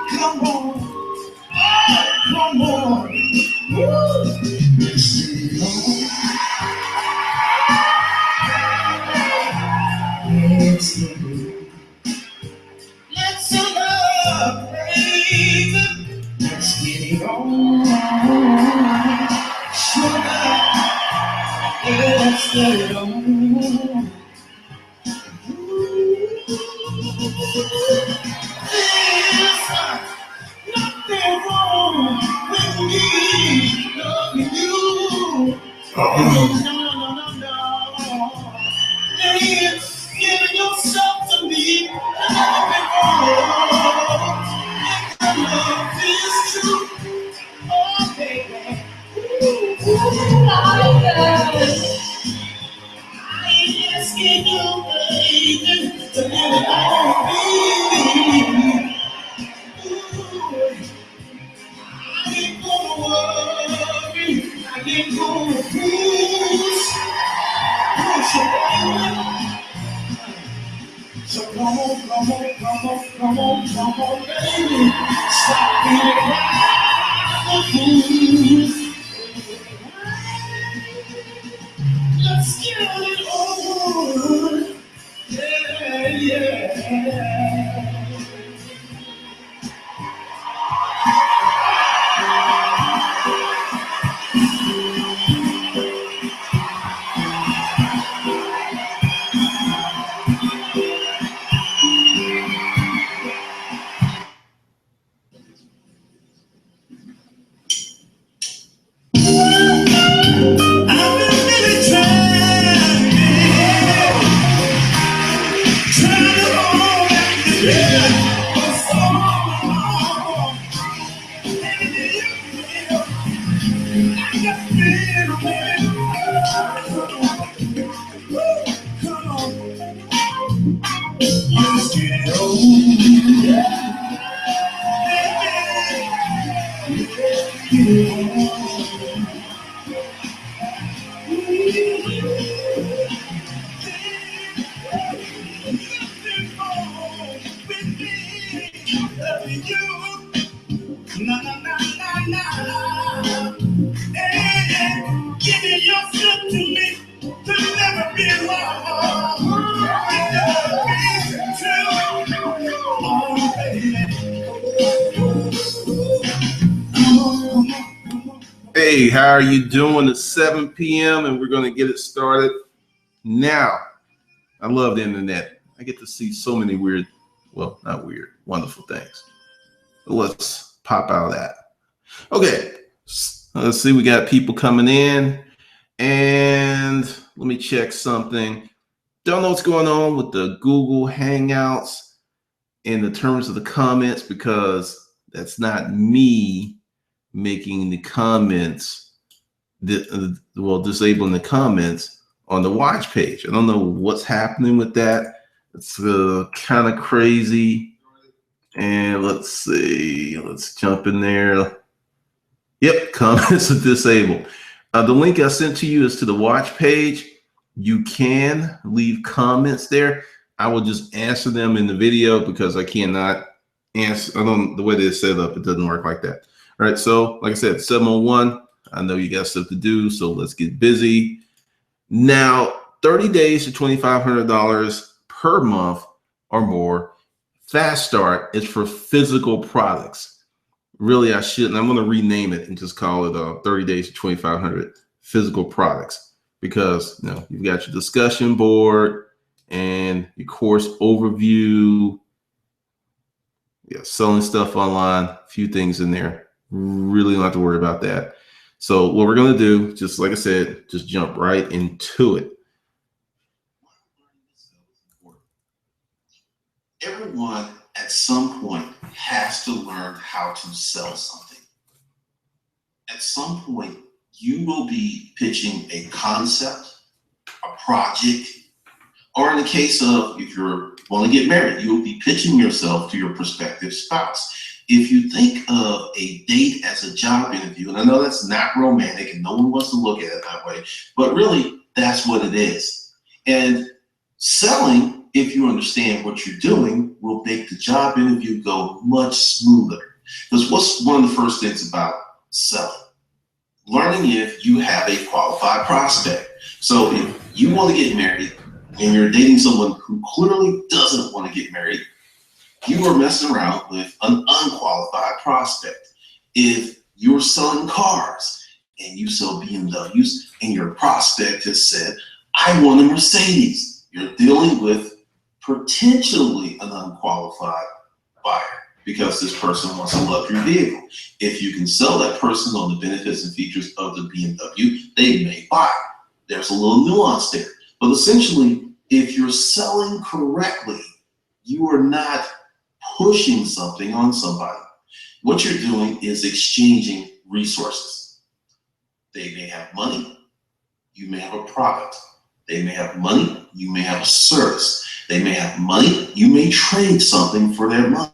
Come on, come on. Woo. Let's celebrate. Let's get it on. Sugar, let's get it on. There's nothing wrong with me loving you. No, no, no, no. Hey, giving yourself to me. Nothing wrong. The love is true. Oh, baby. Ooh, I ain't asking you, baby, to let it all be. I ain't gonna worry, I ain't gonna push it, baby. So come on, come on, come on, come on, come on, baby. Stop being wild. Let's get it on. Yeah, yeah. Hey, how are you doing? It's 7 p.m. and we're going to get it started now. I love the internet. I get to see so many weird, well, not weird, wonderful things. But let's pop out of that. Okay, let's see. We got people coming in, and let me check something. Don't know what's going on with the Google Hangouts in the terms of the comments, because that's not me making the comments, disabling the comments on the watch page. I don't know what's happening with that. It's kind of crazy. And let's see, let's jump in there. Yep, comments are disabled. The link I sent to you is to the watch page. You can leave comments there. I will just answer them in the video because I cannot answer. I don't, the way they're set up, it doesn't work like that. All right, so like I said, 7:01. I know you got stuff to do, so let's get busy. Now, 30 days to $2,500 per month or more. Fast Start is for physical products. Really, I shouldn't. I'm going to rename it and just call it 30 days to $2,500 physical products, because you know, you've got your discussion board and your course overview. Yeah, selling stuff online, a few things in there. Really don't have to worry about that. So what we're going to do, just like I said, just jump right into it. Everyone at some point has to learn how to sell something. At some point, you will be pitching a concept, a project, or in the case of, if you're want to get married, you will be pitching yourself to your prospective spouse. If you think of a date as a job interview, and I know that's not romantic and no one wants to look at it that way, but really that's what it is. And selling, if you understand what you're doing, will make the job interview go much smoother. Because what's one of the first things about selling? Learning if you have a qualified prospect. So if you want to get married and you're dating someone who clearly doesn't want to get married, you are messing around with an unqualified prospect. If you're selling cars and you sell BMWs and your prospect has said, I want a Mercedes, you're dealing with potentially an unqualified buyer because this person wants a luxury vehicle. If you can sell that person on the benefits and features of the BMW, they may buy. There's a little nuance there. But essentially, if you're selling correctly, you are not pushing something on somebody. What you're doing is exchanging resources. They may have money, you may have a product. They may have money, you may have a service. They may have money, you may trade something for their money.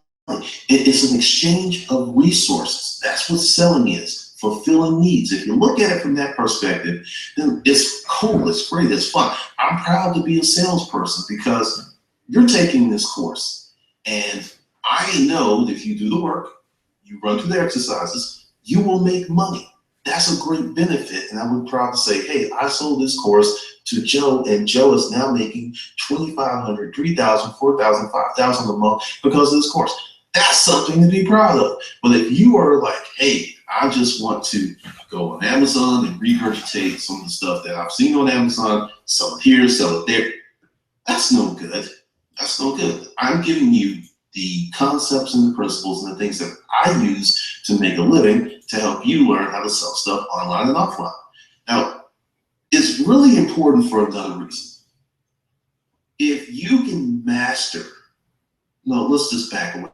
It's an exchange of resources. That's what selling is, fulfilling needs. If you look at it from that perspective, then it's cool, it's great, it's fun. I'm proud to be a salesperson because you're taking this course. And I know that if you do the work, you run through the exercises, you will make money. That's a great benefit. And I would be proud to say, hey, I sold this course to Joe, and Joe is now making $2,500, $3,000, $4,000, $5,000 a month because of this course. That's something to be proud of. But if you are like, hey, I just want to go on Amazon and regurgitate some of the stuff that I've seen on Amazon, sell it here, sell it there, that's no good. That's no good. I'm giving you the concepts and the principles and the things that I use to make a living to help you learn how to sell stuff online and offline. Now, it's really important for another reason. If you can master, no, let's just back away.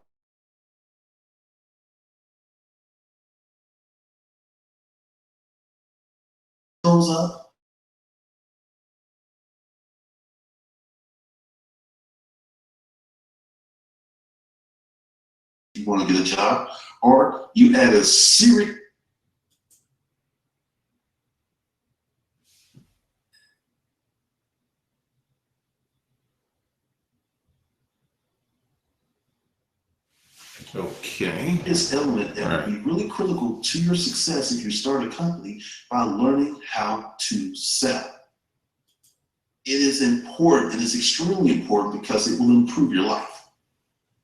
Goes up. You want to get a job, or you add a series. Okay. This element that will be really critical to your success if you start a company by learning how to sell. It is important, and it's extremely important because it will improve your life.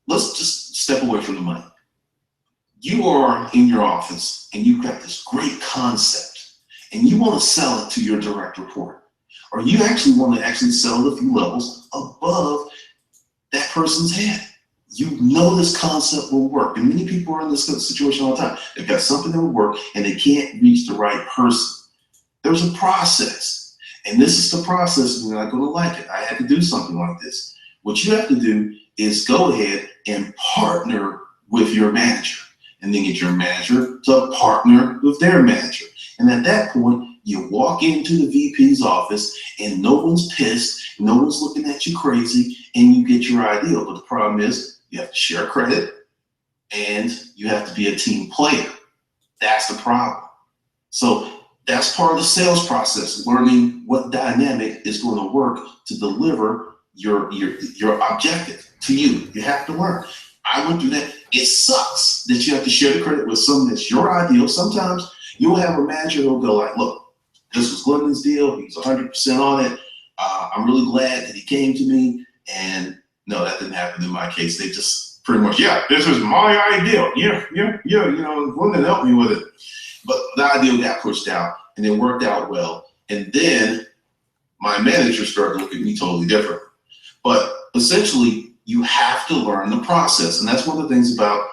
Let's just step away from the money. You are in your office and you've got this great concept and you want to sell it to your direct report, or you actually want to sell it a few levels above that person's head. You know this concept will work, and many people are in this situation all the time. They've got something that will work and they can't reach the right person. There's a process, and this is the process, and you're not going to like it. I had to do something like this. What you have to do is go ahead and partner with your manager, and then get your manager to partner with their manager. And at that point, you walk into the VP's office and no one's pissed, no one's looking at you crazy, and you get your ideal. But the problem is you have to share credit and you have to be a team player. That's the problem. So that's part of the sales process, learning what dynamic is going to work to deliver your objective to you. You have to learn. I went through that. It sucks that you have to share the credit with someone that's your ideal. Sometimes you'll have a manager who'll go like, look, this was Glennon's deal. He's 100% on it. I'm really glad that he came to me. And no, that didn't happen in my case. They just pretty much, yeah, this is my ideal. Yeah, Glendon helped me with it. But the ideal got pushed out and it worked out well. And then my manager started to look at me totally different. But essentially, you have to learn the process. And that's one of the things about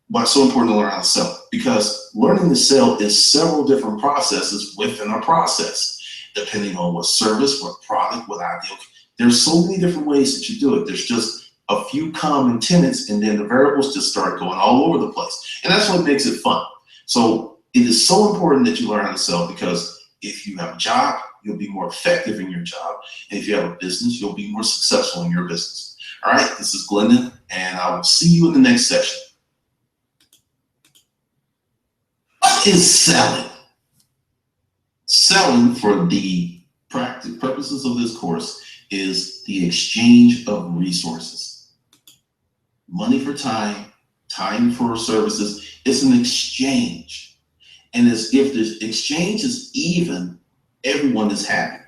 why it's so important to learn how to sell. Because learning to sell is several different processes within a process, depending on what service, what product, what ideal. There's so many different ways that you do it. There's just a few common tenets, and then the variables just start going all over the place. And that's what makes it fun. So it is so important that you learn how to sell, because if you have a job, you'll be more effective in your job. And if you have a business, you'll be more successful in your business. All right, this is Glendon, and I will see you in the next session. What is selling? Selling, for the purposes of this course, is the exchange of resources. money for time, time for services. It's an exchange. And as if the exchange is even, everyone is happy.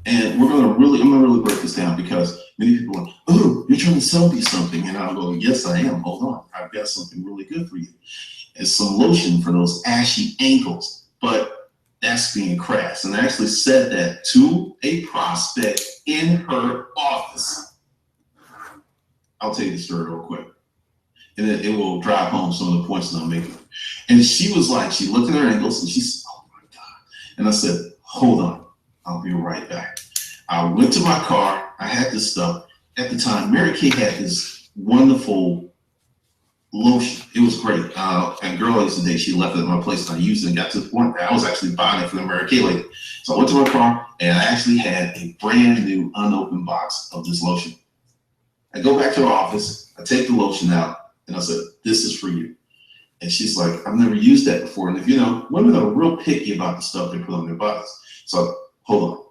And I'm gonna really break this down because many people are like, oh, you're trying to sell me something. And I'll go, yes, I am. Hold on. I've got something really good for you. It's some lotion for those ashy ankles. But that's being crass. And I actually said that to a prospect in her office. I'll tell you the story real quick. And it will drive home some of the points that I'm making. And she was like, she looked at her ankles and she said, oh my God. And I said, hold on, I'll be right back. I went to my car. I had this stuff. At the time, Mary Kay had this wonderful lotion. It was great. And girl, yesterday, she left it at my place and I used it and got to the point that I was actually buying it for the Mary Kay lady. So I went to my car and I actually had a brand new unopened box of this lotion. I go back to her office. I take the lotion out. And I said, this is for you. And she's like, I've never used that before. And if you know, women are real picky about the stuff they put on their bodies. So hold on.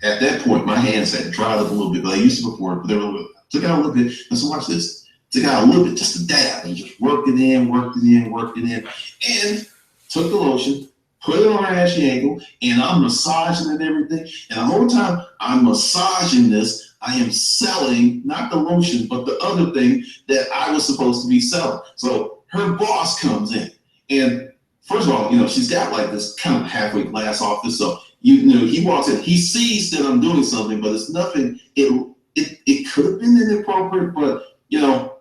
At that point, my hands had dried up a little bit, but I used it before. But they were took out a little bit. And so watch this. Took out a little bit, just a dab, and just worked it in, and took the lotion, put it on her ashy ankle, and I'm massaging it and everything. And the whole time I'm massaging this, I am selling not the lotion, but the other thing that I was supposed to be selling. So her boss comes in, and first of all, she's got like this kind of halfway glass office. So he walks in, he sees that I'm doing something, but it's nothing. It could have been inappropriate, but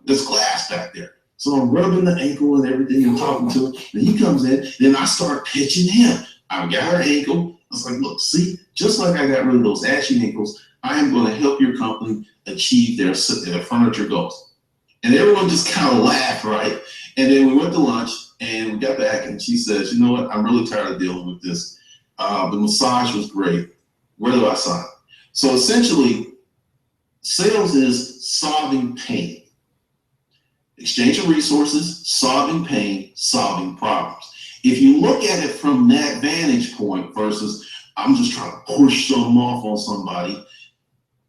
there's glass back there. So I'm rubbing the ankle and everything and talking to him. And he comes in, then I start pitching him. I got her ankle. I was like, look, see, just like I got rid of those ashy ankles, I am going to help your company achieve their furniture goals. And everyone just kind of laughed, right? And then we went to lunch and we got back and she says, you know what? I'm really tired of dealing with this. The massage was great. Where do I sign? So essentially, sales is solving pain. Exchange of resources, solving pain, solving problems. If you look at it from that vantage point versus I'm just trying to push something off on somebody,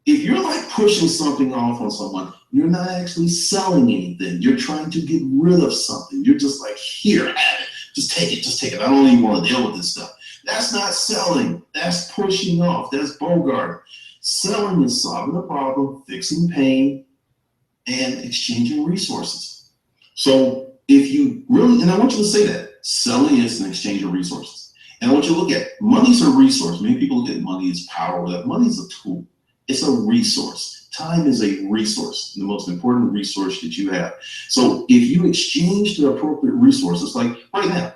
if you're like pushing something off on someone, you're not actually selling anything. You're trying to get rid of something. You're just like, here, have it. Just take it. I don't even want to deal with this stuff. That's not selling. That's pushing off. That's Bogart. Selling is solving a problem, fixing pain, and exchanging resources. So if you really, and I want you to say that, selling is an exchange of resources. And I want you to look at money's a resource. Many people look at money as power. Money is a tool. It's a resource. Time is a resource, the most important resource that you have. So if you exchange the appropriate resources, like right now,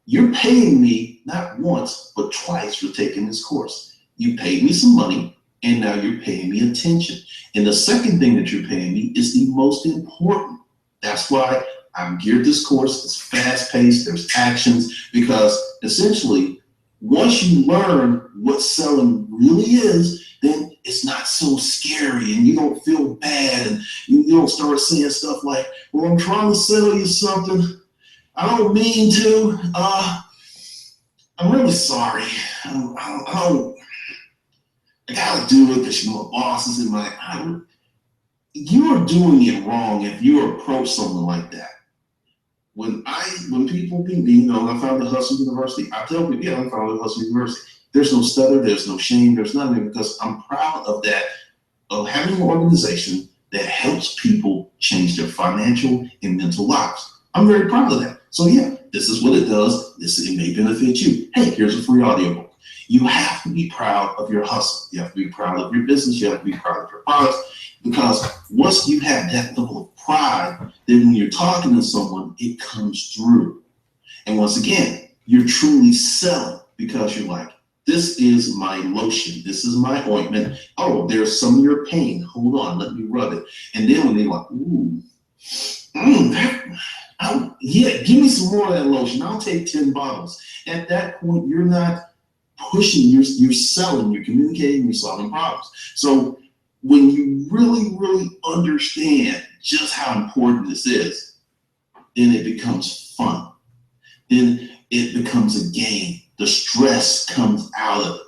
you're paying me not once, but twice for taking this course. You paid me some money, and now you're paying me attention. And the second thing that you're paying me is the most important. That's why I've geared this course. It's fast-paced. There's actions, because essentially, once you learn what selling really is, then it's not so scary and you don't feel bad and you don't start saying stuff like, well, I'm trying to sell you something. I don't mean to. I'm really sorry. I gotta do it because my boss is in my. You are doing it wrong if you approach someone like that. When people meet me, I founded Hustle University. I tell people, I founded Hustle University. There's no stutter, there's no shame, there's nothing, because I'm proud of that, of having an organization that helps people change their financial and mental lives. I'm very proud of that. So yeah, this is what it does. It may benefit you. Hey, here's a free audiobook. You have to be proud of your hustle. You have to be proud of your business. You have to be proud of your products, because once you have that level of pride, then when you're talking to someone, it comes through. And once again, you're truly selling, because you're like, this is my lotion. This is my ointment. Oh, there's some of your pain. Hold on, let me rub it. And then when they're like, ooh, yeah, give me some more of that lotion. I'll take 10 bottles. At that point, you're not pushing, you're selling, you're communicating, you're solving problems. So when you really, really understand just how important this is, then it becomes fun. Then it becomes a game. The stress comes out of it.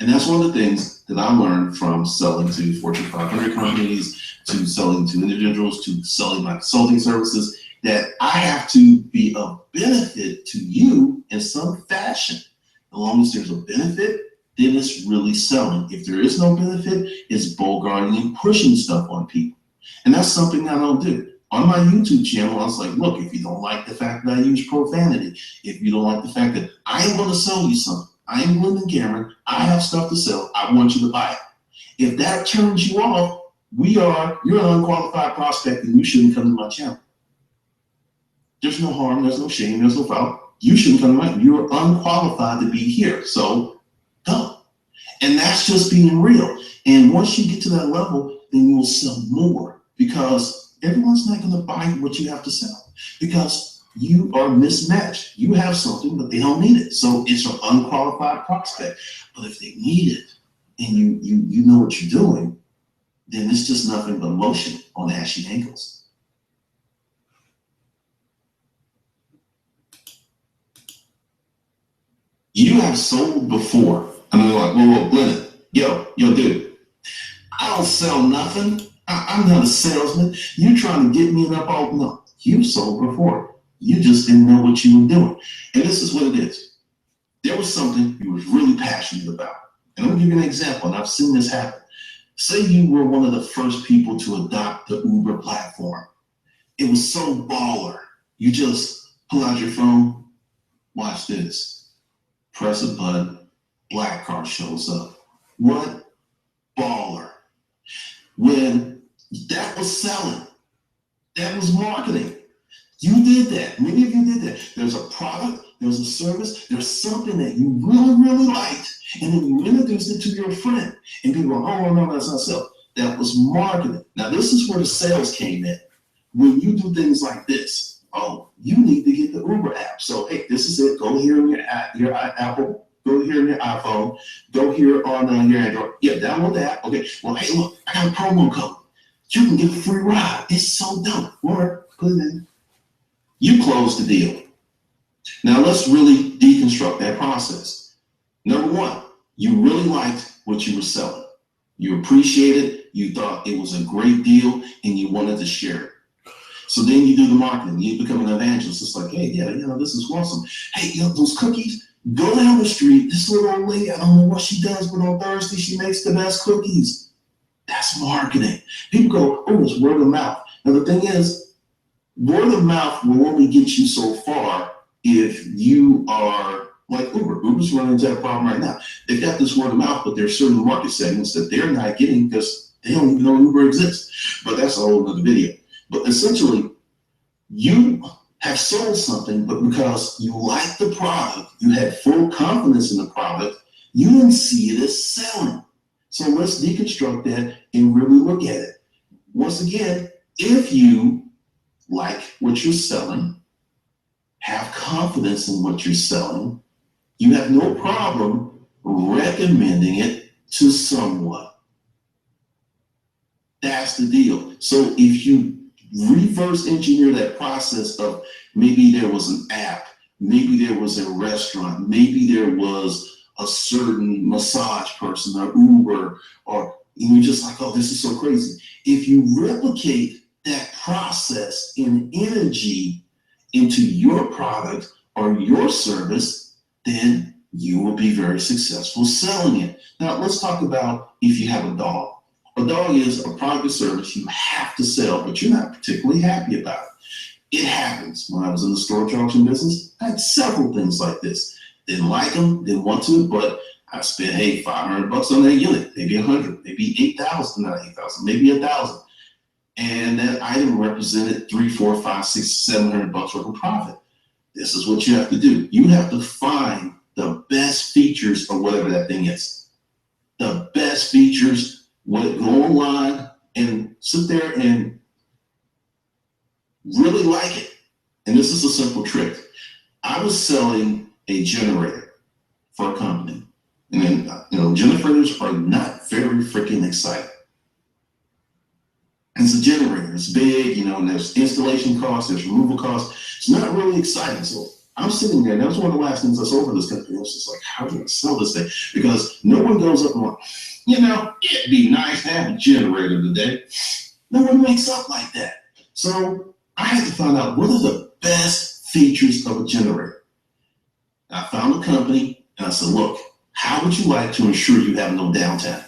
And that's one of the things that I learned from selling to Fortune 500 companies, to selling to individuals, to selling my consulting services, that I have to be of benefit to you in some fashion. As long as there's a benefit, then it's really selling. If there is no benefit, it's bullguarding and pushing stuff on people. And that's something I don't do. On my YouTube channel, I was like, look, if you don't like the fact that I use profanity, if you don't like the fact that I am going to sell you something, I am Glenn and Cameron, I have stuff to sell, I want you to buy it. If that turns you off, you're an unqualified prospect and you shouldn't come to my channel. There's no harm, there's no shame, there's no foul. You shouldn't come to my channel. You're unqualified to be here, so go. And that's just being real. And once you get to that level, then you will sell more, because everyone's not going to buy what you have to sell, because you are mismatched. You have something, but they don't need it. So it's an unqualified prospect. But if they need it and you know what you're doing, then it's just nothing but lotion on ashy ankles. You have sold before. And they're like, whoa, Glenn, yo, dude, I don't sell nothing. I'm not a salesman. You're trying to get me up all, no, you sold before. You just didn't know what you were doing. And this is what it is. There was something you was really passionate about. And I'm gonna give you an example, and I've seen this happen. Say you were one of the first people to adopt the Uber platform. It was so baller. You just pull out your phone, watch this, press a button, black car shows up. What? Baller. When that was selling, that was marketing. You did that. Many of you did that. There's a product, there's a service, there's something that you really, really liked, and then you introduced it to your friend, and people go, oh, no, that's not sales. That was marketing. Now, this is where the sales came in. When you do things like this, oh, you need to get the Uber app. So, hey, this is it. Go here on your Apple. Go here on your iPhone. Go here on your Android. Yeah, download the app. Okay. Well, hey, look, I got a promo code. You can get a free ride. It's so dope. Or put it in. You close the deal. Now let's really deconstruct that process. Number one, you really liked what you were selling. You appreciated it. You thought it was a great deal, and you wanted to share it. So then you do the marketing. You become an evangelist. It's like, hey, yeah, this is awesome. Hey, those cookies. Go down the street. This little old lady, I don't know what she does, but on Thursday she makes the best cookies. That's marketing. People go, oh, it's word of mouth. Now the thing is, word of mouth will only get you so far if you are like Uber. Uber's running into that problem right now. They've got this word of mouth, but there's certain market segments that they're not getting because they don't even know Uber exists. But that's a whole other video. But essentially, you have sold something, but because you like the product, you had full confidence in the product, you didn't see it as selling. So let's deconstruct that and really look at it. Once again, if you like what you're selling, have confidence in what you're selling, you have no problem recommending it to someone. That's the deal. So if you reverse engineer that process of maybe there was an app, maybe there was a restaurant, maybe there was a certain massage person or Uber, or you're just like, oh, this is so crazy. If you replicate that process in energy into your product or your service, then you will be very successful selling it. Now, let's talk about if you have a dog. A dog is a product or service you have to sell, but you're not particularly happy about it. It happens. When I was in the storage auction business, I had several things like this. Didn't like them, didn't want to, but I spent, hey, $500 on that unit, maybe 100, maybe 8,000, not 8,000, maybe 1,000. And that item represented 3, 4, 5, 6, $700 worth of profit. This is what you have to do. You have to find the best features of whatever that thing is. The best features. Go online and sit there and really like it. And this is a simple trick. I was selling a generator for a company. And then, generators are not very freaking exciting. It's a generator. It's big, and there's installation costs, there's removal costs. It's not really exciting. So I'm sitting there, and that was one of the last things I sold for this company. I was just like, how do I sell this thing? Because no one goes up and like, it'd be nice to have a generator today. No one wakes up like that. So I had to find out what are the best features of a generator. I found a company, and I said, look, how would you like to ensure you have no downtime?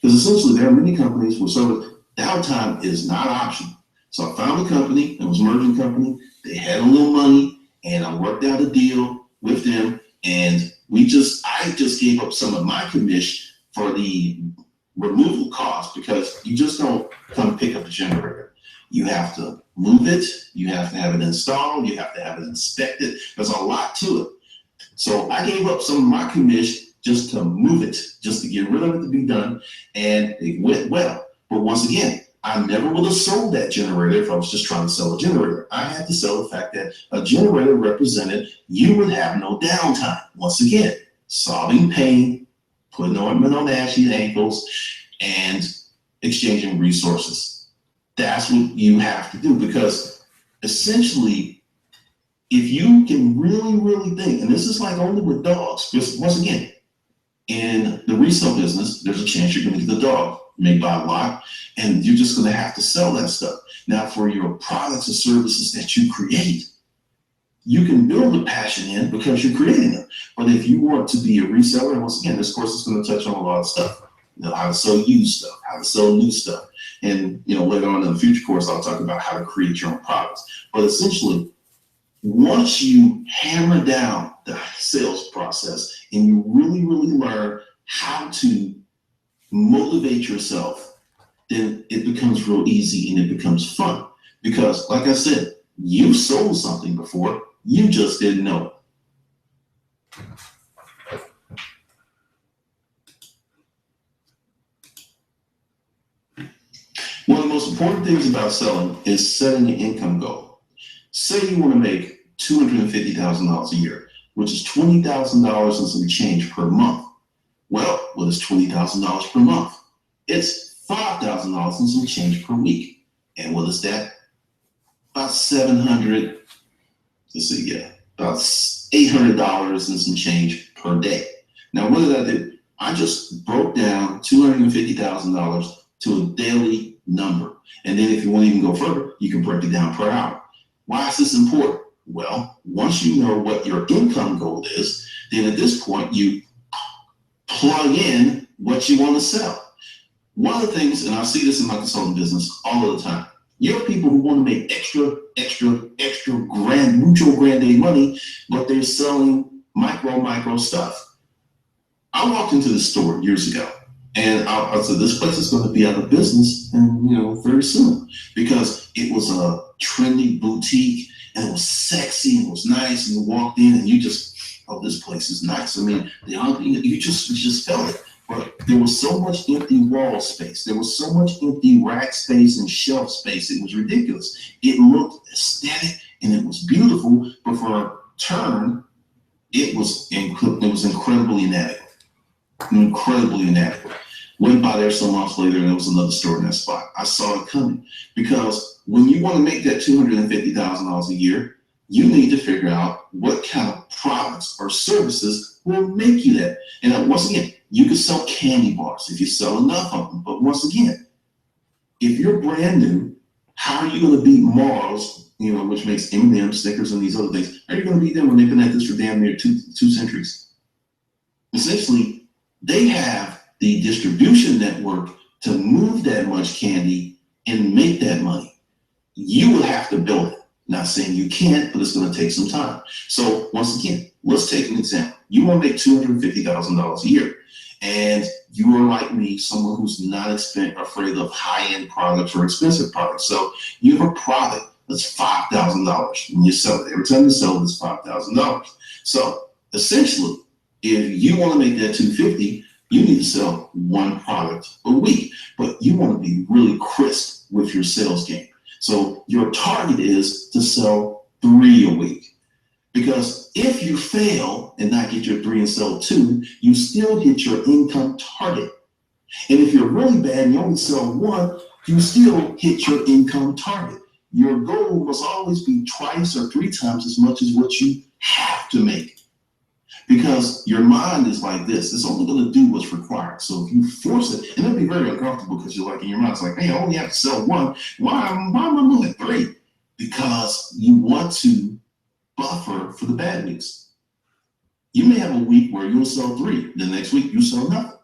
Because essentially there are many companies where service downtime is not optional. So I found a company, it was a merging company, they had a little money, and I worked out a deal with them, and I just gave up some of my commission for the removal cost, because you just don't come pick up a generator. You have to move it, you have to have it installed, you have to have it inspected. There's a lot to it. So I gave up some of my commission just to move it, just to get rid of it to be done, and it went well. But once again, I never would have sold that generator if I was just trying to sell a generator. I had to sell the fact that a generator represented you would have no downtime. Once again, solving pain, putting ointment on ashy ankles, and exchanging resources. That's what you have to do, because essentially, if you can really, really think, and this is like only with dogs, because once again, in the resale business, there's a chance you're going to get the dog. You may buy a lot, and you're just going to have to sell that stuff. Now, for your products or services that you create, you can build a passion in because you're creating them. But if you want to be a reseller, and once again, this course is going to touch on a lot of stuff. How to sell used stuff, how to sell new stuff. And later on in the future course, I'll talk about how to create your own products. But essentially, once you hammer down the sales process and you really, really learn how to motivate yourself, then it becomes real easy and it becomes fun. Because like I said, you've sold something before, you just didn't know it. One of the most important things about selling is setting an income goal. Say you want to make $250,000 a year, which is $20,000 and some change per month. Well, what is $20,000 per month? It's $5,000 and some change per week. And what is that? About $800 and some change per day. Now, what did I do? I just broke down $250,000 to a daily number. And then if you want to even go further, you can break it down per hour. Why is this important? Well, once you know what your income goal is, then at this point you plug in what you want to sell. One of the things, and I see this in my consulting business all of the time, you have people who want to make extra mucho grande money, but they're selling micro stuff. I walked into the store years ago, and I said, this place is going to be out of business, and very soon, because it was a trendy boutique, and it was sexy, and it was nice, and you walked in, and you just, oh, this place is nice. I mean, you just felt it. But there was so much empty wall space. There was so much empty rack space and shelf space. It was ridiculous. It looked aesthetic and it was beautiful, but for a turn, it was incredibly inadequate. Incredibly inadequate. Went by there some months later and there was another store in that spot. I saw it coming, because when you want to make that $250,000 a year, you need to figure out what kind of products or services will make you that. And once again, you can sell candy bars if you sell enough of them. But once again, if you're brand new, how are you going to beat Mars, which makes M&M's, Snickers, and these other things? How are you going to beat them when they've been at this for damn near two centuries? Essentially, they have the distribution network to move that much candy and make that money. You will have to build it. Not saying you can't, but it's going to take some time. So once again, let's take an example. You want to make $250,000 a year, and you are like me, someone who's not afraid of high-end products or expensive products. So you have a product that's $5,000 when you sell it. Every time you sell it, it's $5,000. So essentially, if you want to make that $250,000, you need to sell one product a week, but you want to be really crisp with your sales game. So your target is to sell 3 a week, because if you fail and not get your 3 and sell 2, you still hit your income target. And if you're really bad and you only sell 1, you still hit your income target. your goal must always be twice or three times as much as what you have to make. Because your mind is like this. It's only going to do what's required. So if you force it, and it'll be very uncomfortable because you're like, in your mind, it's like, hey, I only have to sell one. Why am I moving three? Because you want to buffer for the bad weeks. You may have a week where you'll sell three. The next week, you sell nothing.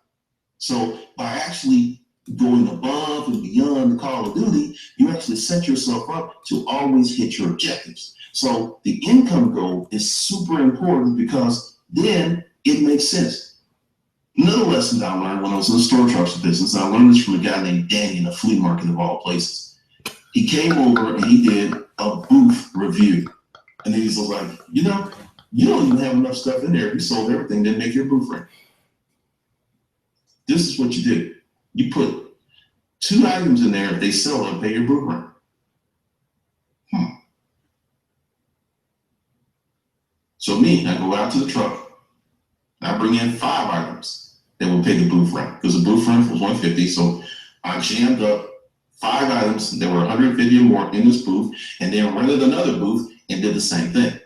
So by actually going above and beyond the call of duty, you actually set yourself up to always hit your objectives. So the income goal is super important because then it makes sense. Another lesson that I learned when I was in the store trucks business, I learned this from a guy named Danny in a flea market of all places. He came over and he did a booth review. And then he's like, you don't even have enough stuff in there. If you sold everything, then make your booth rent. This is what you do. You put 2 items in there. If they sell them, pay your booth rent. So me, I go out to the truck. I bring in 5 items that will pay the booth rent because the booth rent was $150. So I jammed up 5 items that were $150 or more in this booth, and then rented another booth and did the same thing.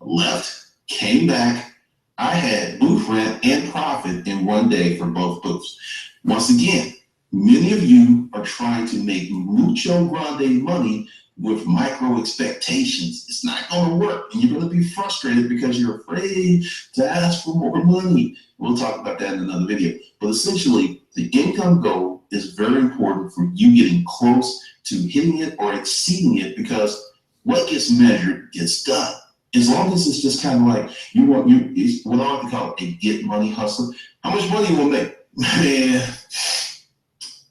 Left, came back. I had booth rent and profit in one day for both booths. Once again, many of you are trying to make mucho grande money with micro expectations. It's not going to work, and you're going to be frustrated because you're afraid to ask for more money. We'll talk about that in another video. But essentially, the income goal is very important for you getting close to hitting it or exceeding it, because what gets measured gets done. As long as it's just kind of like it's what I like to call a get money hustle. How much money you want to make? Man,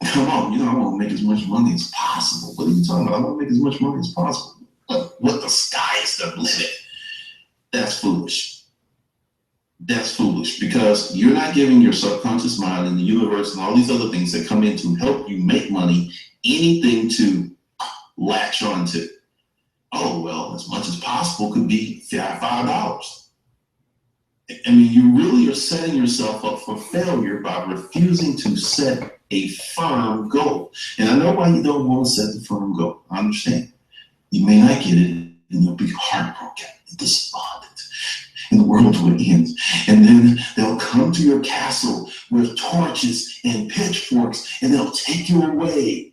come on, I want to make as much money as possible. What are you talking about? I want to make as much money as possible. What the sky is the limit? That's foolish. That's foolish, because you're not giving your subconscious mind and the universe and all these other things that come in to help you make money anything to latch onto. Oh, well, as much as possible could be $5. I mean, you really are setting yourself up for failure by refusing to set a firm goal. And I know why you don't want to set the firm goal. I understand. You may not get it, and you'll be heartbroken and despondent, and the world will end. And then they'll come to your castle with torches and pitchforks, and they'll take you away.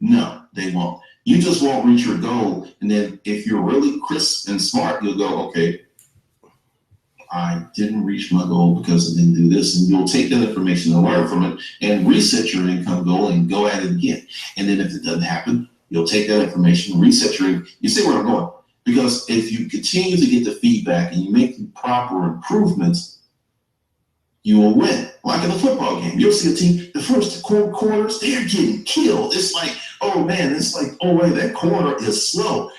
No, they won't. You just won't reach your goal. And then if you're really crisp and smart, you'll go, okay, I didn't reach my goal because I didn't do this. And you'll take that information and learn from it and reset your income goal and go at it again. And then if it doesn't happen, you'll take that information, reset your income. You see where I'm going? Because if you continue to get the feedback and you make the proper improvements, you will win. Like in a football game, you'll see a team, the first quarters, they're getting killed. It's like, oh man, it's like, oh wait, that corner is slow.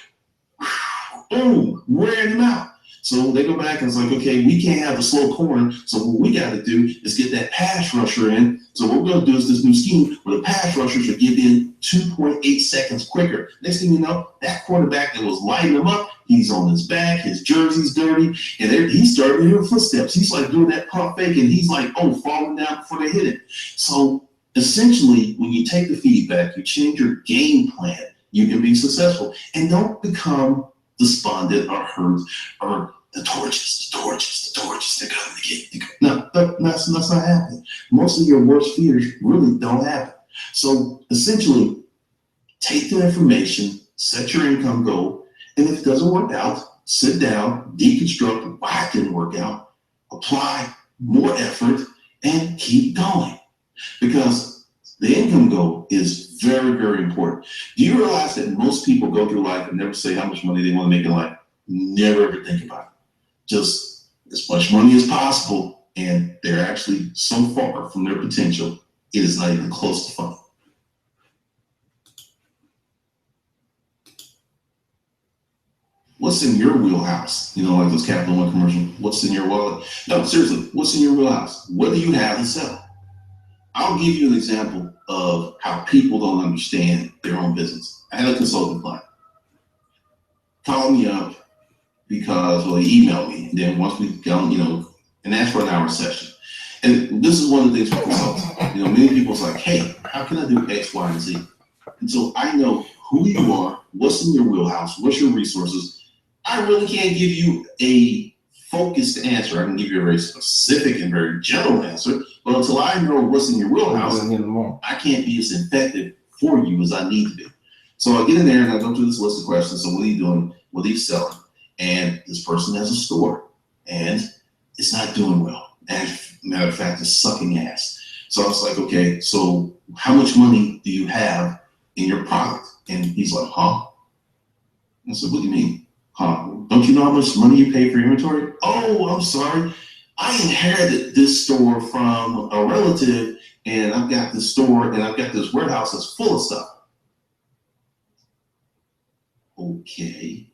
Boom, wearing them out. So they go back and it's like, okay, we can't have a slow corner. So what we got to do is get that pass rusher in. So what we're going to do is this new scheme where the pass rusher should get in 2.8 seconds quicker. Next thing you know, that quarterback that was lighting them up, he's on his back, his jersey's dirty, and he's starting to hear footsteps. He's like doing that pump fake, and he's like, oh, falling down before they hit it. So essentially, when you take the feedback, you change your game plan, you can be successful. And don't become despondent or hurt or the torches, they're coming to get you. No, that's not happening. Most of your worst fears really don't happen. So essentially, take the information, set your income goal, and if it doesn't work out, sit down, deconstruct why it didn't work out, apply more effort, and keep going. Because the income goal is very, very important. Do you realize that most people go through life and never say how much money they want to make in life? Never ever think about it. Just as much money as possible, and they're actually so far from their potential, it is not even close to fun. What's in your wheelhouse? Like those Capital One commercials. What's in your wallet? No, seriously, what's in your wheelhouse? What do you have to sell? I'll give you an example of how people don't understand their own business. I had a consulting client call me up because, he emailed me. And then once we got, and asked for an hour session. And this is one of the things for consultants. Many people's like, hey, how can I do X, Y, and Z? And so I know who you are, what's in your wheelhouse, what's your resources. I really can't give you a focused answer. I can give you a very specific and very general answer, but until I know what's in your wheelhouse, I can't be as effective for you as I need to be. So I get in there and I go through this list of questions. So what are you doing? What are you selling? And this person has a store and it's not doing well. And matter of fact, it's sucking ass. So I was like, okay, so how much money do you have in your product? And he's like, huh? I said, what do you mean? Huh? Don't you know how much money you pay for your inventory? Oh, I'm sorry. I inherited this store from a relative, and I've got this store and I've got this warehouse that's full of stuff. Okay.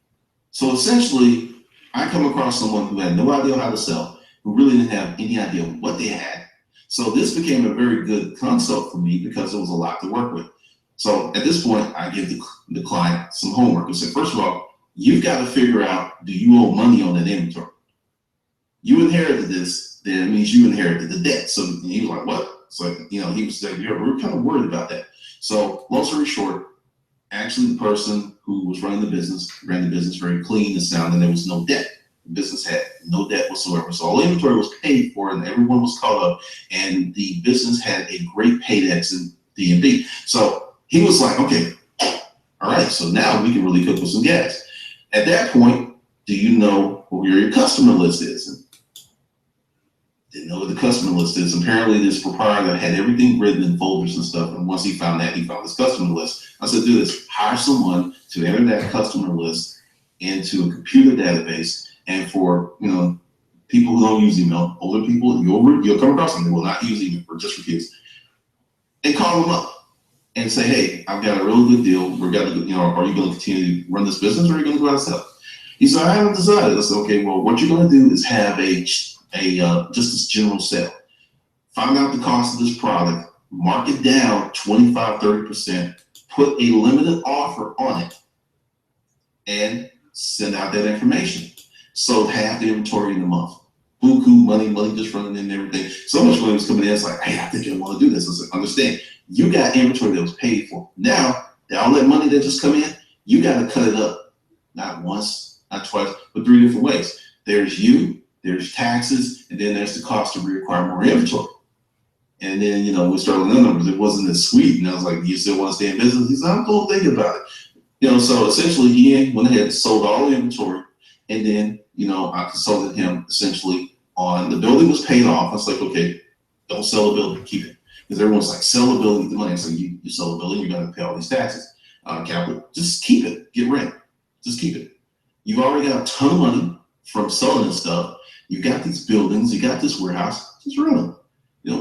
So essentially, I come across someone who had no idea how to sell, who really didn't have any idea what they had. So this became a very good consult for me because there was a lot to work with. So at this point, I give the client some homework. I said, first of all, you've got to figure out, do you owe money on that inventory? You inherited this, then it means you inherited the debt. So he was like, what? So, he was like, we're kind of worried about that. So long story short, actually the person who was running the business ran the business very clean and sound, and there was no debt. The business had no debt whatsoever. So all the inventory was paid for and everyone was caught up, and the business had a great paydex in D&D. So he was like, okay, all right, so now we can really cook with some gas. At that point, do you know who your customer list is? And didn't know what the customer list is. Apparently this proprietor had everything written in folders and stuff. And once he found that, he found his customer list. I said, do this, hire someone to enter that customer list into a computer database. And for, people who don't use email, older people, you'll come across them, they will not use email, or just for kids. And call them up and say, hey, I've got a really good deal. Are you going to continue to run this business, or are you going to go out and sell? He said, I haven't decided. I said, okay, well, what you're going to do is have just this general sale. Find out the cost of this product, mark it down 25, 30%, put a limited offer on it, and send out that information. Sold half the inventory in a month. Buku money just running in and everything. So much money was coming in. It's like, hey, I think I want to do this. I said, understand, you got inventory that was paid for. Now, all that money that just come in, you got to cut it up. Not once, not twice, but 3 different ways. There's you, there's taxes, and then there's the cost to reacquire more inventory. And then, we started with the numbers. It wasn't as sweet. And I was like, do you still want to stay in business? He said, I'm still thinking about it. So essentially he went ahead and sold all the inventory. And then, I consulted him essentially on the building was paid off. I was like, okay, don't sell the building, keep it. Because everyone's like, sell the building, get the money. So you sell the building, you're going to pay all these taxes. Capital, just keep it, get rent, just keep it. You've already got a ton of money from selling this stuff. You got these buildings, you got this warehouse, just rent them.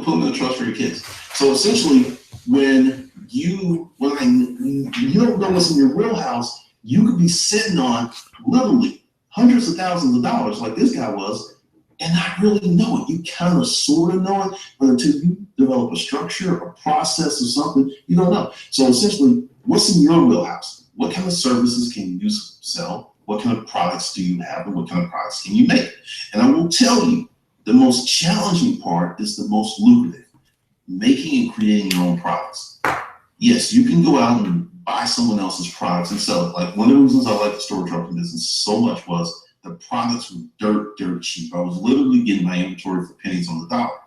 Put them in a trust for your kids. So essentially, when you don't know what's in your wheelhouse, you could be sitting on literally hundreds of thousands of dollars like this guy was, and not really know it. You kind of sort of know it, but until you develop a structure, a process, or something, you don't know. So essentially, what's in your wheelhouse? What kind of services can you sell? What kind of products do you have, and what kind of products can you make? And I will tell you, the most challenging part is the most lucrative, making and creating your own products. Yes, you can go out and buy someone else's products and sell it. Like one of the reasons I like the store trucking business so much was the products were dirt cheap. I was literally getting my inventory for pennies on the dollar.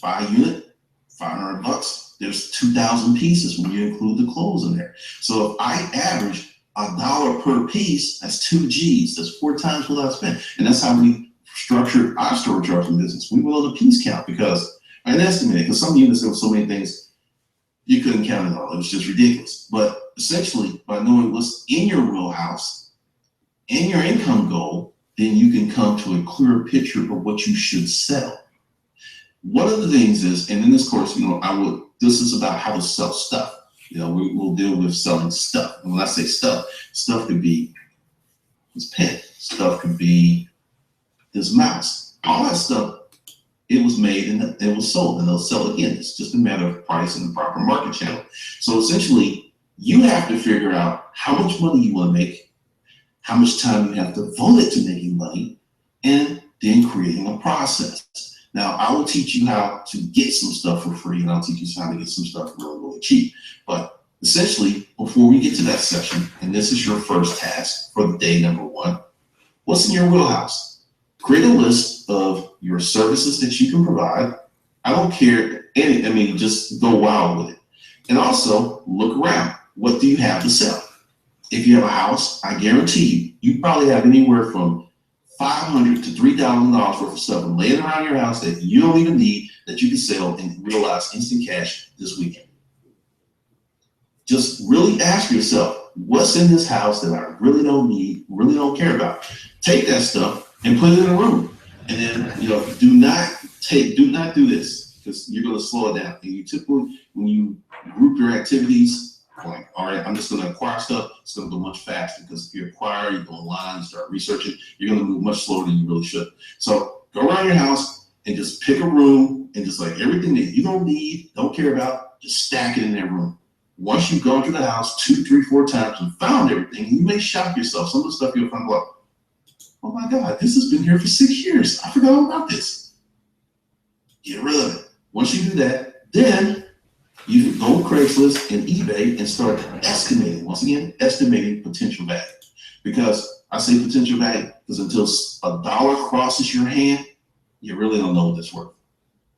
Buy a unit, $500. There's 2,000 pieces when you include the clothes in there. So if I average $1 per piece, that's 2 G's. That's 4 times what I spent. And that's how we structured our store trucking business. We went on a piece count because I estimated, because some units, there were so many things you couldn't count it all. It was just ridiculous. But essentially, by knowing what's in your wheelhouse and your income goal, then you can come to a clearer picture of what you should sell. One of the things is, and in this course, this is about how to sell stuff. We'll deal with selling stuff. And when I say stuff could be this pen, stuff could be this mouse, all that stuff. It was made and it was sold, and they'll sell again. It's just a matter of price and the proper market channel. So essentially, you have to figure out how much money you want to make, how much time you have to devote it to making money, and then creating a process. Now, I will teach you how to get some stuff for free, and I'll teach you how to get some stuff really, really cheap. But Essentially, before we get to that section, and this is your first task for the day number 1, what's in your wheelhouse? Create a list of your services that you can provide. I don't care, just go wild with it. And also look around. What do you have to sell? If you have a house, I guarantee you probably have anywhere from $500 to $3,000 worth of stuff laying around your house that you don't even need, that you can sell and realize instant cash this weekend. Just really ask yourself, what's in this house that I really don't need, really don't care about? Take that stuff and put it in a room. And then, do not do this, because you're going to slow it down. And you typically, when you group your activities, like, all right, I'm just going to acquire stuff, it's going to go much faster, because if you acquire, you go online, you start researching, you're going to move much slower than you really should. So go around your house and just pick a room, and just like everything that you don't need, don't care about, just stack it in that room. Once you've gone through the house 2, 3, 4 times and found everything, you may shock yourself. Some of the stuff you'll find like, oh my God, this has been here for 6 years. I forgot all about this. Get rid of it. Once you do that, then you can go to Craigslist and eBay and start estimating. Once again, estimating potential value. Because I say potential value because until $1 crosses your hand, you really don't know what it's worth.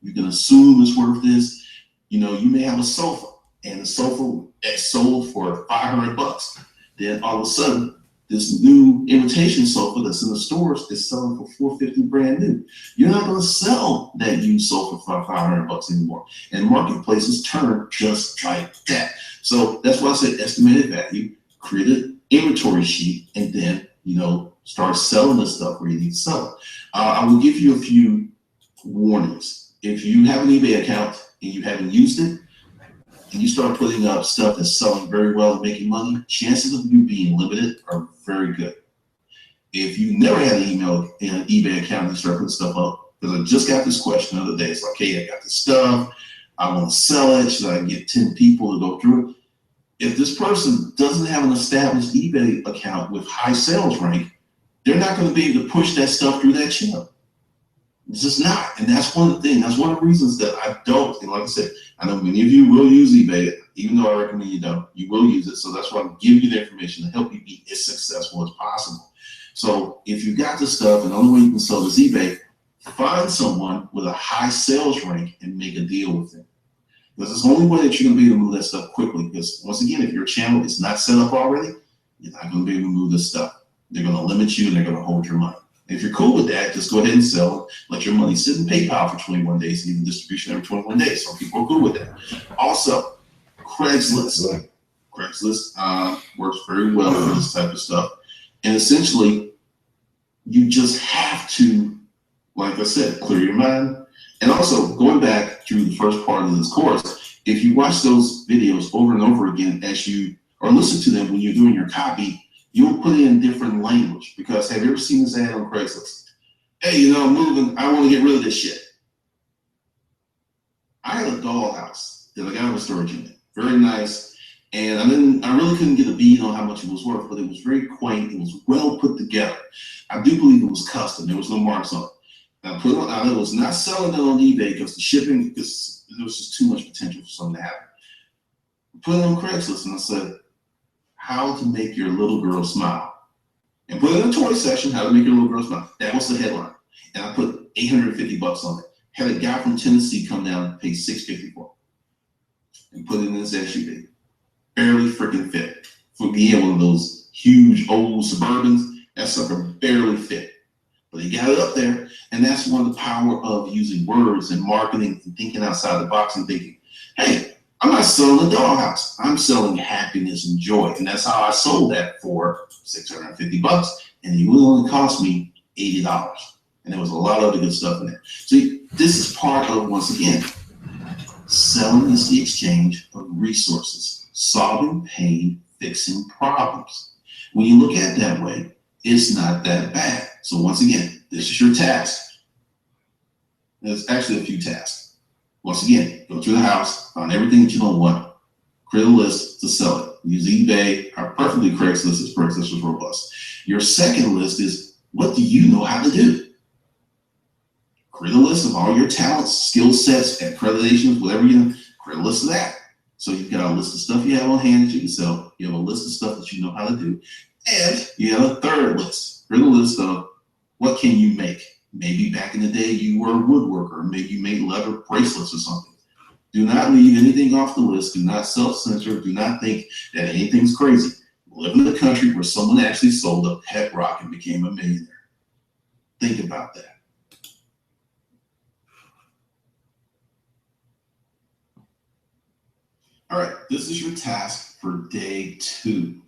You can assume it's worth this. You may have a sofa, and the sofa sold for $500. Then all of a sudden, this new imitation sofa that's in the stores is selling for $450 brand new. You're not going to sell that used sofa for $500 anymore. And marketplaces turn just like that. So that's why I said estimated value. Create an inventory sheet, and then start selling the stuff where you need to sell it. I will give you a few warnings. If you have an eBay account and you haven't used it, and you start putting up stuff that's selling very well and making money, chances of you being limited are very good. If you never had an eBay account and you start putting stuff up, because I just got this question the other day, it's like, hey, I got this stuff, I want to sell it, should I get 10 people to go through it? If this person doesn't have an established eBay account with high sales rank, they're not going to be able to push that stuff through that channel. It's just not. And that's one of the things, that's one of the reasons that I don't. And like I said, I know many of you will use eBay, even though I recommend you don't. You will use it. So that's why I'm giving you the information to help you be as successful as possible. So if you got this stuff and the only way you can sell is eBay, find someone with a high sales rank and make a deal with them. Because it's the only way that you're going to be able to move that stuff quickly. Because once again, if your channel is not set up already, you're not going to be able to move this stuff. They're going to limit you and they're going to hold your money. If you're cool with that, just go ahead and sell it. Let your money sit in PayPal for 21 days, and even distribution every 21 days. Some people are cool with that. Also, Craigslist. Craigslist works very well for this type of stuff. And essentially, you just have to, like I said, clear your mind. And also, going back through the first part of this course, if you watch those videos over and over again or listen to them when you're doing your copy, you'll put in different language. Because have you ever seen this ad on Craigslist? Hey, I'm moving. I want to get rid of this shit. I had a dollhouse that I got in a storage unit. Very nice. And I really couldn't get a bead on how much it was worth, but it was very quaint. It was well put together. I do believe it was custom. There was no marks on it. And I was not selling it on eBay because the shipping, because there was just too much potential for something to happen. I put it on Craigslist and I said, how to make your little girl smile. And put it in the toy section, how to make your little girl smile. That was the headline. And I put $850 on it. Had a guy from Tennessee come down and pay $650 for it. And put it in his SUV. Barely freaking fit. For being one of those huge old Suburbans, that sucker barely fit. But he got it up there. And that's one of the power of using words and marketing and thinking outside the box and thinking, hey, I'm not selling a dollhouse. I'm selling happiness and joy. And that's how I sold that for $650. And it will only cost me $80. And there was a lot of other good stuff in there. See, this is part of, once again, selling is the exchange of resources, solving pain, fixing problems. When you look at it that way, it's not that bad. So once again, this is your task. There's actually a few tasks. Once again, go through the house, find everything that you don't want, create a list to sell it. Use eBay, or preferably Craigslist, as Craigslist is robust. Your second list is, what do you know how to do? Create a list of all your talents, skill sets, accreditations, whatever you know. Create a list of that. So you've got a list of stuff you have on hand that you can sell. You have a list of stuff that you know how to do. And you have a third list. Here's a list of what can you make. Maybe back in the day you were a woodworker. Maybe you made leather bracelets or something. Do not leave anything off the list. Do not self-censor. Do not think that anything's crazy. Live in a country where someone actually sold a pet rock and became a millionaire. Think about that. All right, this is your task for day 2.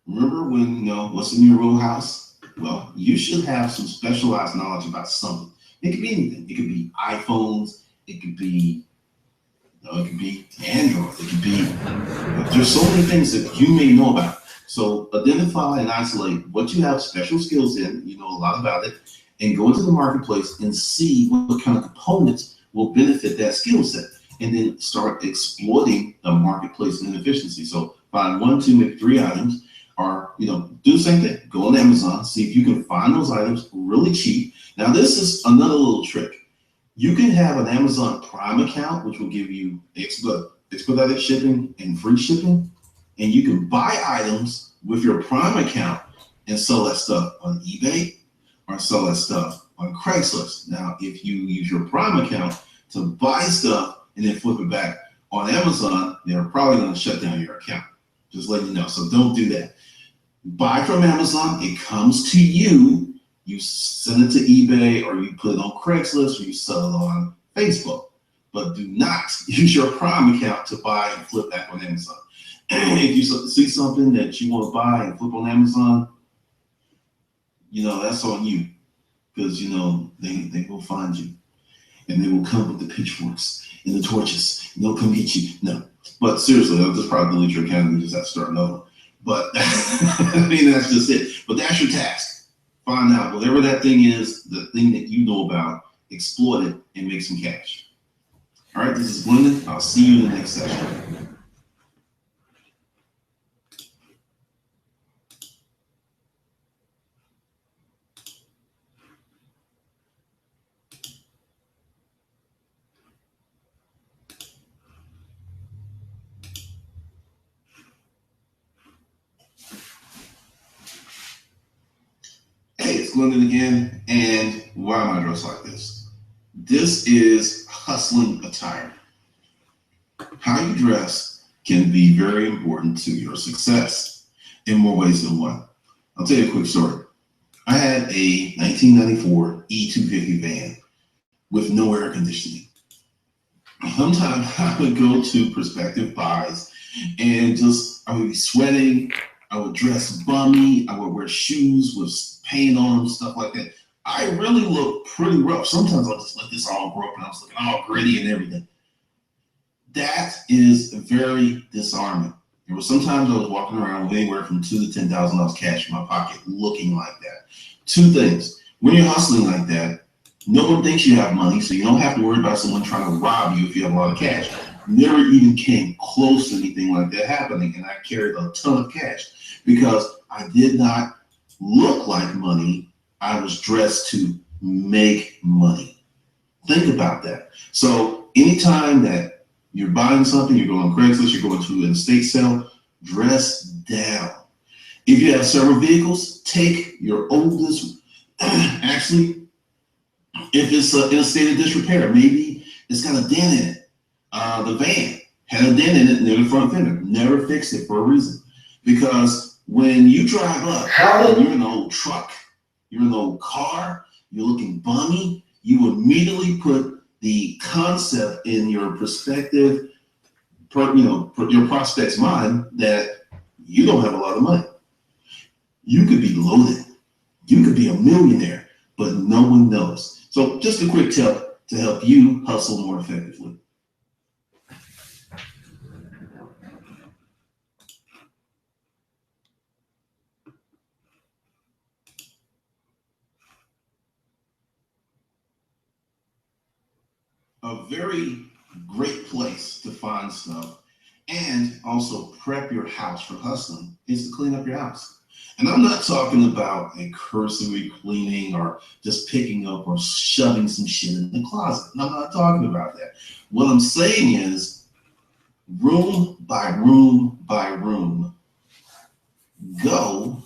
Remember when, what's in your row house? Well, you should have some specialized knowledge about something. It could be anything. It could be iPhones. It could be Android. It could be, there's so many things that you may know about. So identify and isolate what you have special skills in, you know a lot about it, and go into the marketplace and see what kind of components will benefit that skill set. And then start exploiting the marketplace inefficiency. So find 1, 2, maybe 3 items, or do the same thing. Go on Amazon, see if you can find those items really cheap. Now this is another little trick. You can have an Amazon Prime account, which will give you expedited shipping and free shipping. And you can buy items with your Prime account and sell that stuff on eBay or sell that stuff on Craigslist. Now, if you use your Prime account to buy stuff and then flip it back on Amazon, they're probably going to shut down your account. Just letting you know. So don't do that. Buy from Amazon. It comes to you. You send it to eBay, or you put it on Craigslist, or you sell it on Facebook. But do not use your Prime account to buy and flip back on Amazon. And if you see something that you want to buy and flip on Amazon, that's on you, because they will find you, and they will come with the pitchforks and the torches, and they'll come get you. No, but seriously, I'll just probably delete your account and just have to start another. But that's just it. But that's your task. Find out whatever that thing is, the thing that you know about, exploit it and make some cash. All right, this is Glendon. I'll see you in the next session. Hey, it's Glendon again, and why am I dressed like this? This is hustling attire. How you dress can be very important to your success in more ways than one. I'll tell you a quick story. I had a 1994 E250 van with no air conditioning. Sometimes I would go to prospective buys and I would be sweating. I would dress bummy. I would wear shoes with paint on them, stuff like that. I really look pretty rough. Sometimes I'll just let this all grow up and I was looking all gritty and everything. That is very disarming. There were sometimes I was walking around with anywhere from $2,000 to $10,000 cash in my pocket looking like that. 2 things. When you're hustling like that, no one thinks you have money, so you don't have to worry about someone trying to rob you if you have a lot of cash. Never even came close to anything like that happening, and I carried a ton of cash because I did not look like money. I was dressed to make money. Think about that. So anytime that you're buying something, you're going on Craigslist, you're going to an estate sale, dress down. If you have several vehicles, take your oldest, actually, if it's in a state of disrepair, maybe it's got a dent in it. The van had a dent in it near the front fender. Never fix it for a reason. Because when you drive up, and you're in an old truck, you're in an old car, you're looking bummy, you immediately put the concept in your prospective, your prospect's mind that you don't have a lot of money. You could be loaded. You could be a millionaire, but no one knows. So just a quick tip to help you hustle more effectively. A very great place to find stuff and also prep your house for hustling is to clean up your house. And I'm not talking about a cursory cleaning or just picking up or shoving some shit in the closet. I'm not talking about that. What I'm saying is room by room by room. Go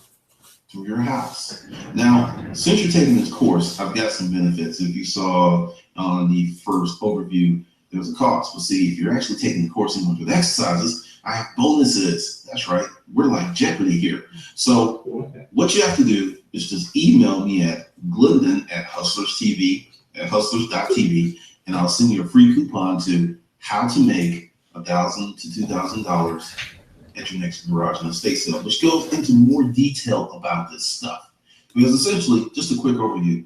through your house. Now, since you're taking this course, I've got some benefits. If you saw on the first overview, there was a cost. But see, if you're actually taking the course and going through the exercises, I have bonuses. That's right. We're like Jeopardy here. So what you have to do is just email me at glendon@hustlerstv@hustlers.tv, and I'll send you a free coupon to how to make $1,000 to $2,000 at your next garage and estate sale, which goes into more detail about this stuff. Because essentially, just a quick overview,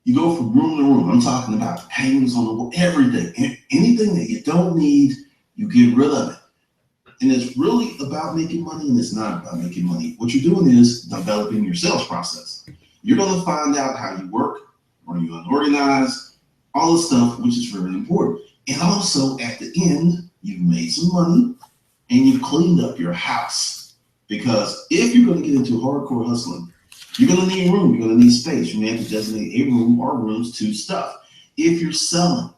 you go from room to room. I'm talking about hangings on the wall, everything. Anything that you don't need, you get rid of it. And it's really about making money, and it's not about making money. What you're doing is developing your sales process. You're going to find out how you work, are you unorganized, all this stuff, which is very important. And also, at the end, you've made some money, and you've cleaned up your house. Because if you're going to get into hardcore hustling, you're going to need room, you're going to need space. You may have to designate a room or rooms to stuff. If you're selling,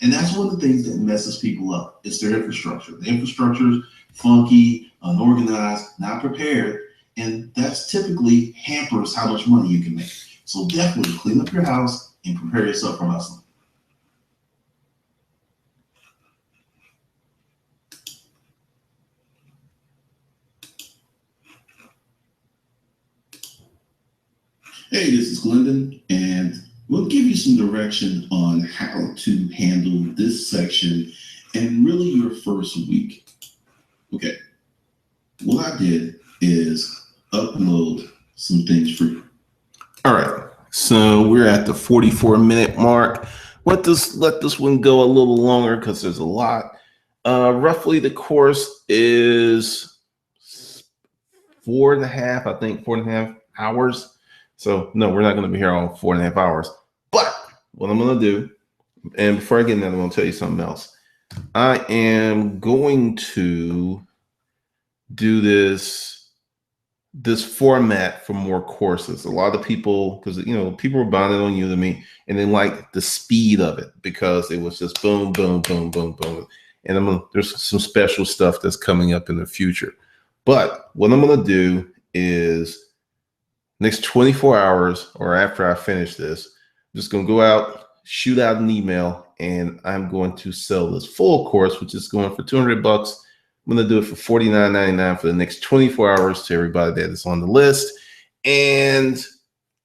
and that's one of the things that messes people up, it's their infrastructure. The infrastructure is funky, unorganized, not prepared, and that's typically hampers how much money you can make. So definitely clean up your house and prepare yourself for hustling. Hey, this is Glendon, and we'll give you some direction on how to handle this section and really your first week. Okay, what I did is upload some things for you. All right, so we're at the 44-minute mark. Let this one go a little longer because there's a lot. Roughly, the course is 4.5 hours. So no, we're not going to be here all 4.5 hours. But what I'm going to do, and before I get into that, I'm going to tell you something else. I am going to do this format for more courses. A lot of people, because people were buying it on Udemy, and they like the speed of it because it was just boom, boom, boom, boom, boom. And there's some special stuff that's coming up in the future. But what I'm going to do is next 24 hours, or after I finish this, I'm just going to go out, shoot out an email, and I'm going to sell this full course, which is going for $200. I'm going to do it for $49.99 for the next 24 hours to everybody that is on the list. And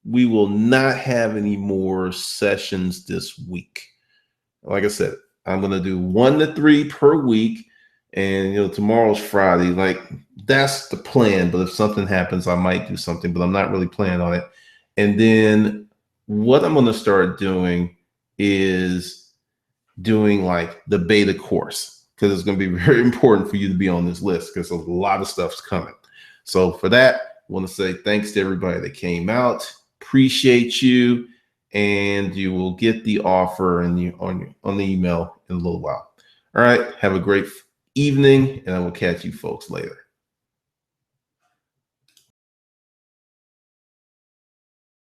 we will not have any more sessions this week. Like I said, I'm going to do 1 to 3 per week. And, tomorrow's Friday. Like, that's the plan. But if something happens, I might do something, but I'm not really planning on it. And then what I'm going to start doing is doing like the beta course, because it's going to be very important for you to be on this list because a lot of stuff's coming. So for that, I want to say thanks to everybody that came out. Appreciate you. And you will get the offer on the email in a little while. All right. Have a great evening, and I will catch you folks later.